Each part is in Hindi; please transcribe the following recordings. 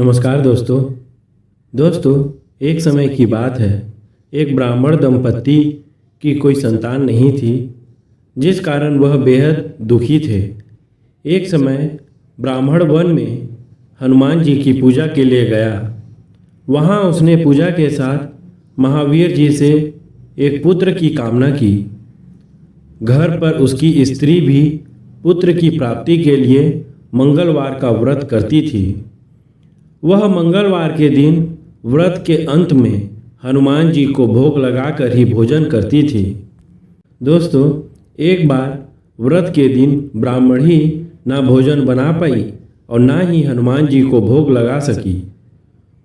नमस्कार दोस्तों, एक समय की बात है। एक ब्राह्मण दंपत्ति की कोई संतान नहीं थी, जिस कारण वह बेहद दुखी थे। एक समय ब्राह्मण वन में हनुमान जी की पूजा के लिए गया। वहाँ उसने पूजा के साथ महावीर जी से एक पुत्र की कामना की। घर पर उसकी स्त्री भी पुत्र की प्राप्ति के लिए मंगलवार का व्रत करती थी। वह मंगलवार के दिन व्रत के अंत में हनुमान जी को भोग लगाकर ही भोजन करती थी। दोस्तों, एक बार व्रत के दिन ब्राह्मणी ना भोजन बना पाई और ना ही हनुमान जी को भोग लगा सकी।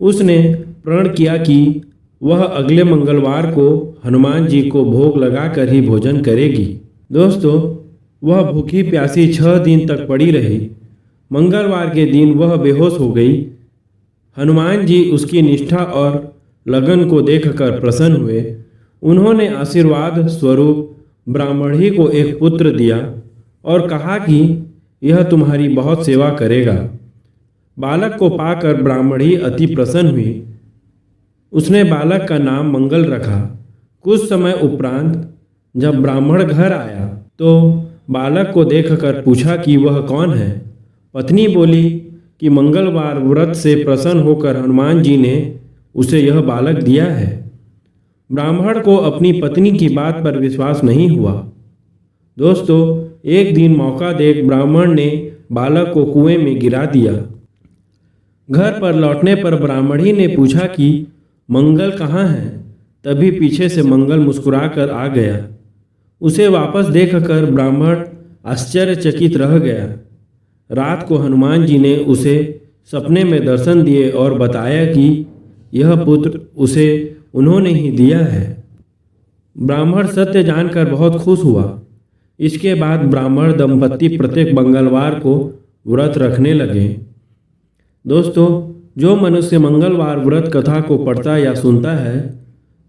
उसने प्रण किया कि वह अगले मंगलवार को हनुमान जी को भोग लगाकर ही भोजन करेगी। दोस्तों, वह भूखी प्यासी 6 दिन तक पड़ी रही। मंगलवार के दिन वह बेहोश हो गई। हनुमान जी उसकी निष्ठा और लगन को देखकर प्रसन्न हुए। उन्होंने आशीर्वाद स्वरूप ब्राह्मणी को एक पुत्र दिया और कहा कि यह तुम्हारी बहुत सेवा करेगा। बालक को पाकर ब्राह्मणी अति प्रसन्न हुई। उसने बालक का नाम मंगल रखा। कुछ समय उपरांत जब ब्राह्मण घर आया तो बालक को देखकर पूछा कि वह कौन है। पत्नी बोली कि मंगलवार व्रत से प्रसन्न होकर हनुमान जी ने उसे यह बालक दिया है। ब्राह्मण को अपनी पत्नी की बात पर विश्वास नहीं हुआ। दोस्तों, एक दिन मौका देख ब्राह्मण ने बालक को कुएं में गिरा दिया। घर पर लौटने पर ब्राह्मणी ने पूछा कि मंगल कहाँ है। तभी पीछे से मंगल मुस्कुराकर आ गया। उसे वापस देखकर ब्राह्मण आश्चर्यचकित रह गया। रात को हनुमान जी ने उसे सपने में दर्शन दिए और बताया कि यह पुत्र उसे उन्होंने ही दिया है। ब्राह्मण सत्य जानकर बहुत खुश हुआ। इसके बाद ब्राह्मण दंपत्ति प्रत्येक मंगलवार को व्रत रखने लगे। दोस्तों, जो मनुष्य मंगलवार व्रत कथा को पढ़ता या सुनता है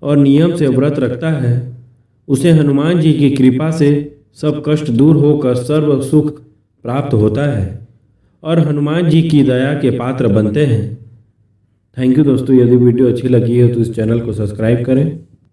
और नियम से व्रत रखता है, उसे हनुमान जी की कृपा से सब कष्ट दूर होकर सर्व सुख प्राप्त होता है और हनुमान जी की दया के पात्र बनते हैं। थैंक यू दोस्तों। यदि वीडियो अच्छी लगी है तो इस चैनल को सब्सक्राइब करें।